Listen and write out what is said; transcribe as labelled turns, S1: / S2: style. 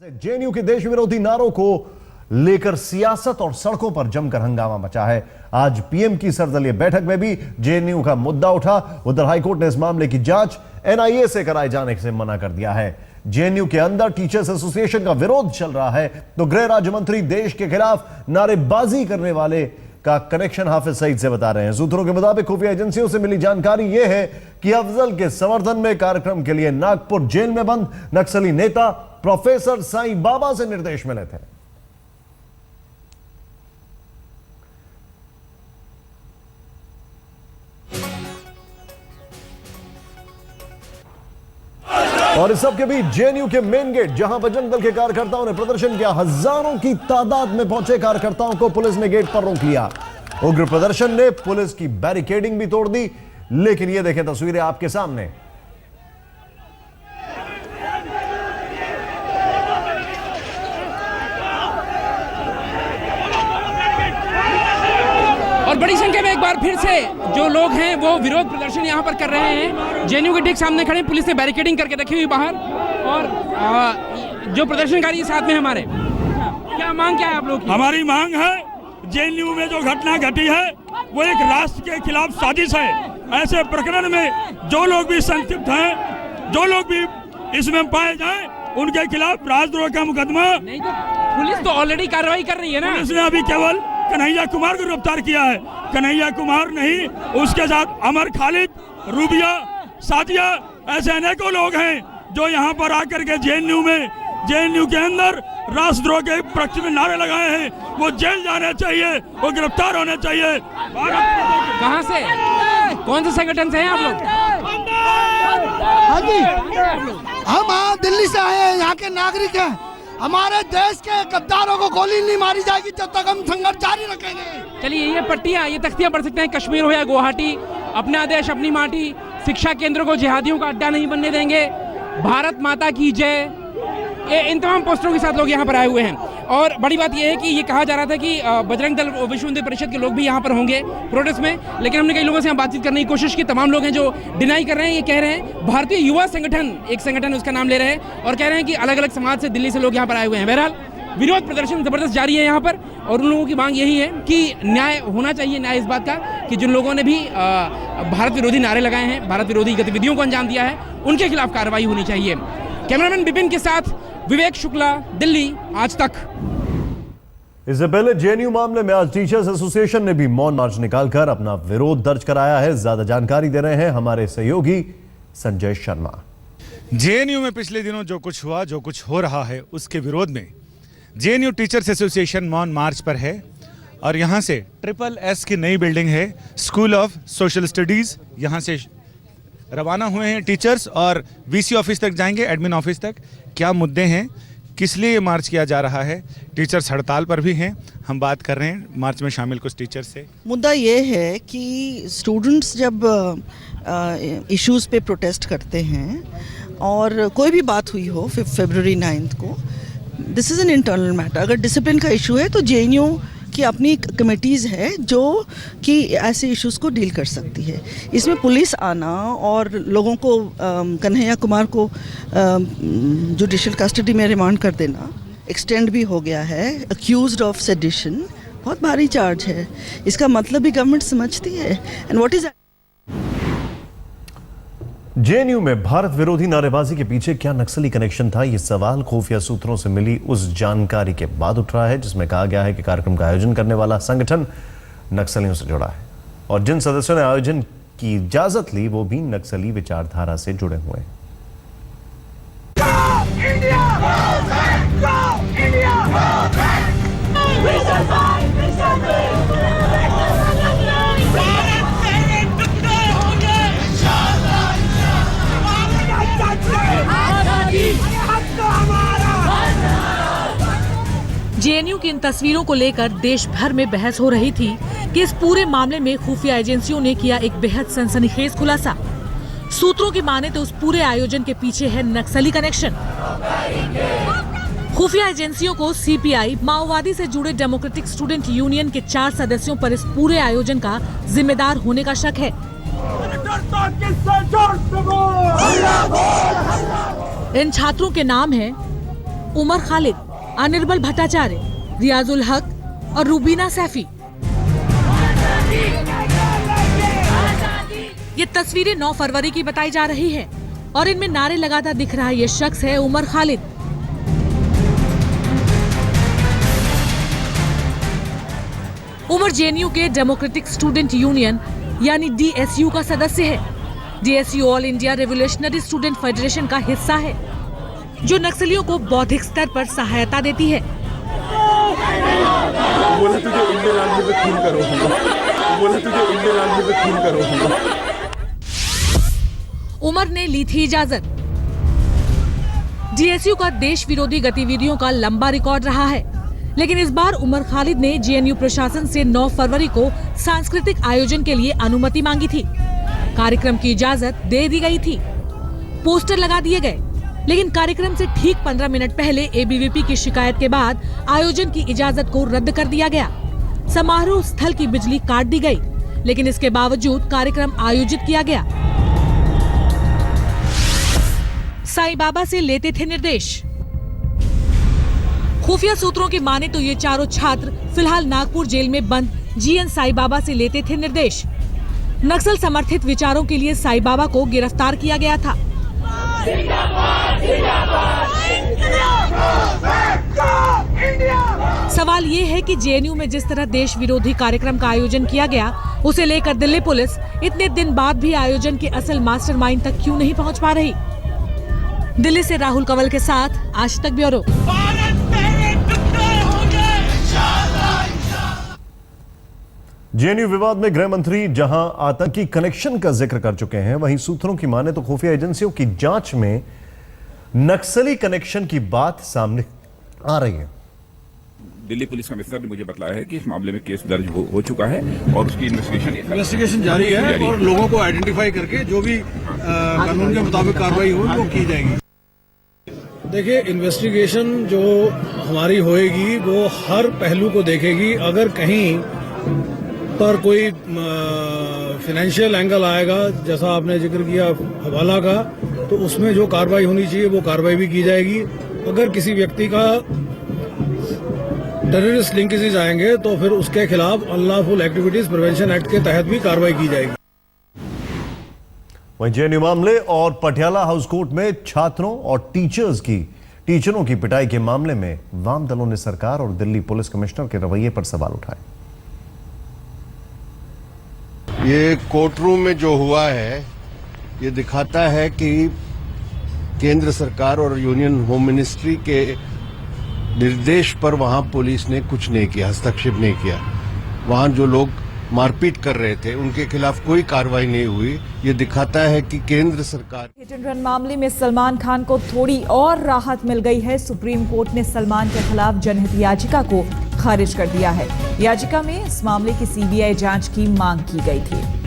S1: JNU के देश विरोधी नारों को लेकर सियासत और सड़कों पर जमकर हंगामा मचा है। आज पीएम की सर्वदलीय बैठक में भी जेएनयू का मुद्दा उठा। उधर हाईकोर्ट ने इस मामले की जांच एनआईए से कराए जाने से मना कर दिया है। जेएनयू के अंदर टीचर्स एसोसिएशन का विरोध चल रहा है तो गृह राज्य मंत्री देश के खिलाफ नारेबाजी करने वाले का कनेक्शन हाफिज सईद से बता रहे हैं। सूत्रों के मुताबिक खुफिया एजेंसियों से मिली जानकारी यह है कि अफजल के समर्थन में कार्यक्रम के लिए नागपुर जेल में बंद नक्सली नेता प्रोफेसर साईं बाबा से निर्देश मिले थे। और इस सब के बीच जेएनयू के मेन गेट जहां बजरंग दल के कार्यकर्ताओं ने प्रदर्शन किया, हजारों की तादाद में पहुंचे कार्यकर्ताओं को पुलिस ने गेट पर रोक लिया। उग्र प्रदर्शन ने पुलिस की बैरिकेडिंग भी तोड़ दी। लेकिन ये देखें तस्वीरें आपके सामने।
S2: और बड़ी संख्या में एक बार फिर से जो लोग हैं वो विरोध प्रदर्शन यहाँ पर कर रहे हैं। जेएनयू के ठीक सामने खड़े, पुलिस ने बैरिकेडिंग करके रखी हुई बाहर, और जो प्रदर्शनकारी साथ में हमारे। क्या मांग क्या है आप लोग की?
S3: हमारी मांग है, जेएनयू में जो घटना घटी है वो एक राष्ट्र के खिलाफ साजिश है। ऐसे प्रकरण में जो लोग भी संलिप्त हैं, जो लोग भी इसमें पाए जाएं, उनके खिलाफ राजद्रोह का मुकदमा।
S2: नहीं तो पुलिस तो ऑलरेडी कार्रवाई कर रही है ना।
S3: पुलिस ने अभी केवल कन्हैया कुमार को गिरफ्तार किया है। कन्हैया कुमार नहीं, उसके साथ अमर खालिद, रूबिया, सादिया, ऐसे अनेकों लोग हैं जो यहाँ पर आकर के जेएनयू के अंदर राष्ट्रद्रोह के पक्ष में नारे लगाए हैं। वो जेल जाने चाहिए, वो गिरफ्तार होने चाहिए।
S2: कहाँ से, कौन से संगठन से हैं आप लोग?
S4: हाँ जी, हम दिल्ली से आए हैं, यहाँ के नागरिक हैं। हमारे देश के गद्दारों को गोली नहीं मारी जाएगी जब तक हम संघर्ष जारी रखेंगे।
S2: चलिए, ये पट्टियां, ये तख्तियां पढ़ सकते हैं। कश्मीर हो या गुवाहाटी, अपना देश अपनी माटी, शिक्षा केंद्र को जिहादियों का अड्डा नहीं बनने देंगे, भारत माता की जय, ये इन तमाम पोस्टरों के साथ लोग यहाँ पर आए हुए हैं। और बड़ी बात यह है कि ये कहा जा रहा था कि बजरंग दल विश्व हिंदू परिषद के लोग भी यहाँ पर होंगे प्रोटेस्ट में, लेकिन हमने कई लोगों से यहाँ बातचीत करने की कोशिश की। तमाम लोग हैं जो डिनाई कर रहे हैं। ये कह रहे हैं भारतीय युवा संगठन, एक संगठन उसका नाम ले रहे हैं, और कह रहे हैं कि अलग अलग समाज से दिल्ली से लोग यहाँ पर आए हुए हैं। बहरहाल विरोध प्रदर्शन जबरदस्त जारी है यहाँ पर, और उन लोगों की मांग यही है कि न्याय होना चाहिए। न्याय इस बात का कि जिन लोगों ने भी भारत विरोधी नारे लगाए हैं, भारत विरोधी गतिविधियों को अंजाम दिया है, उनके खिलाफ कार्रवाई होनी चाहिए। कैमरामैन विपिन के साथ विवेक शुक्ला, दिल्ली, आज तक।
S1: इससे पहले जेएनयू मामले में आज टीचर्स एसोसिएशन ने भी मौन मार्च निकालकर अपना विरोध दर्ज कराया है। ज्यादा जानकारी दे रहे हैं हमारे सहयोगी संजय शर्मा।
S5: जेएनयू में पिछले दिनों जो कुछ हुआ, जो कुछ हो रहा है, उसके विरोध में जेएनयू टीचर्स एसोसिएशन मौन मार्च पर है। और यहाँ से SSS की नई बिल्डिंग है, स्कूल ऑफ सोशल स्टडीज, यहाँ से रवाना हुए हैं टीचर्स और वीसी ऑफिस तक जाएंगे, एडमिन ऑफिस तक। क्या मुद्दे हैं, किस लिए ये मार्च किया जा रहा है? टीचर्स हड़ताल पर भी हैं। हम बात कर रहे हैं मार्च में शामिल कुछ टीचर्स से।
S4: मुद्दा ये है कि स्टूडेंट्स जब इश्यूज़ पे प्रोटेस्ट करते हैं, और कोई भी बात हुई हो फरवरी 9 को, this is an internal matter. अगर डिसिप्लिन का इशू है तो जेएनयू की अपनी कमेटीज़ है जो कि ऐसे इश्यूज़ को डील कर सकती है। इसमें पुलिस आना और लोगों को कन्हैया कुमार को जुडिशियल कस्टडी में रिमांड कर देना, एक्सटेंड भी हो गया है, अक्यूज्ड ऑफ सेडिशन, बहुत भारी चार्ज है। इसका मतलब भी गवर्नमेंट समझती है। एंड व्हाट इज
S1: जेएनयू में भारत विरोधी नारेबाजी के पीछे क्या नक्सली कनेक्शन था? यह सवाल खुफिया सूत्रों से मिली उस जानकारी के बाद उठ रहा है जिसमें कहा गया है कि कार्यक्रम का आयोजन करने वाला संगठन नक्सलियों से जुड़ा है, और जिन सदस्यों ने आयोजन की इजाजत ली वो भी नक्सली विचारधारा से जुड़े हुए हैं।
S6: जेएनयू की इन तस्वीरों को लेकर देश भर में बहस हो रही थी कि इस पूरे मामले में खुफिया एजेंसियों ने किया एक बेहद सनसनीखेज खुलासा। सूत्रों की माने तो उस पूरे आयोजन के पीछे है नक्सली कनेक्शन। खुफिया एजेंसियों को सीपीआई, माओवादी से जुड़े डेमोक्रेटिक स्टूडेंट यूनियन के 4 सदस्यों पर इस पूरे आयोजन का जिम्मेदार होने का शक है। इन छात्रों के नाम हैं उमर खालिद, अनिर्बल भट्टाचार्य, रियाजुल हक और रूबीना सैफी। ये तस्वीरें 9 फरवरी की बताई जा रही है और इनमें नारे लगाता दिख रहा ये शख्स है उमर खालिद। उमर जेएनयू के डेमोक्रेटिक स्टूडेंट यूनियन यानी DSU का सदस्य है। DSU all India revolutionary student federation का हिस्सा है, जो नक्सलियों को बौद्धिक स्तर पर सहायता देती है।
S7: बोला तुझे इंडियन आर्मी में खून करूंगा, बोला तुझे इंडियन आर्मी में खून करूंगा।
S6: उमर ने ली थी इजाजत। DSU का देश विरोधी गतिविधियों का लंबा रिकॉर्ड रहा है, लेकिन इस बार उमर खालिद ने JNU प्रशासन से 9 फरवरी को सांस्कृतिक आयोजन के लिए अनुमति मांगी थी। कार्यक्रम की इजाजत दे दी गई थी, पोस्टर लगा दिए गए, लेकिन कार्यक्रम से ठीक 15 मिनट पहले ABVP की शिकायत के बाद आयोजन की इजाजत को रद्द कर दिया गया। समारोह स्थल की बिजली काट दी गई, लेकिन इसके बावजूद कार्यक्रम आयोजित किया गया। साईं बाबा से लेते थे निर्देश। खुफिया सूत्रों की माने तो ये चारों छात्र फिलहाल नागपुर जेल में बंद GN साईं बाबा से लेते थे निर्देश। नक्सल समर्थित विचारों के लिए साईं बाबा को गिरफ्तार किया गया था। सवाल ये है कि JNU में जिस तरह देश विरोधी कार्यक्रम का आयोजन किया गया, उसे लेकर दिल्ली पुलिस इतने दिन बाद भी आयोजन के असल मास्टरमाइंड तक क्यों नहीं पहुंच पा रही। दिल्ली से राहुल कंवल के साथ आज तक ब्यूरो।
S1: JNU विवाद में गृह मंत्री जहां आतंकी कनेक्शन का जिक्र कर चुके हैं, वहीं सूत्रों की माने तो खुफिया एजेंसियों की जांच में नक्सली कनेक्शन की बात सामने आ रही है।
S8: दिल्ली पुलिस कमिश्नर ने मुझे बताया है कि इस मामले में केस दर्ज हो चुका है और उसकी इन्वेस्टिगेशन
S9: जारी है और लोगों को आइडेंटिफाई करके जो भी कानून के मुताबिक कार्रवाई हो वो की जाएगी। देखिए, इन्वेस्टिगेशन जो हमारी होएगी वो हर पहलू को देखेगी। अगर कहीं पर कोई फाइनेंशियल एंगल आएगा, जैसा आपने जिक्र किया हवाला का, तो उसमें जो कार्रवाई होनी चाहिए वो कार्रवाई भी की जाएगी। अगर किसी व्यक्ति का टेररिस्ट लिंकेजेस आएंगे तो फिर उसके खिलाफ अनलॉफुल एक्टिविटीज प्रिवेंशन एक्ट के तहत भी कार्रवाई की जाएगी।
S1: वहीं JNU मामले और पटियाला हाउस कोर्ट में छात्रों और टीचरों की पिटाई के मामले में वाम दलों ने सरकार और दिल्ली पुलिस कमिश्नर के रवैये पर सवाल उठाए।
S10: ये कोर्ट रूम में जो हुआ है, ये दिखाता है कि केंद्र सरकार और यूनियन होम मिनिस्ट्री के निर्देश पर वहां पुलिस ने कुछ नहीं किया, हस्तक्षेप नहीं किया। वहां जो लोग मारपीट कर रहे थे उनके खिलाफ कोई कार्रवाई नहीं हुई। ये दिखाता है कि केंद्र सरकार।
S11: हिट एंड रन मामले में सलमान खान को थोड़ी और राहत मिल गई है। सुप्रीम कोर्ट ने सलमान के खिलाफ जनहित याचिका को खारिज कर दिया है। याचिका में इस मामले की CBI जांच की मांग की गई थी।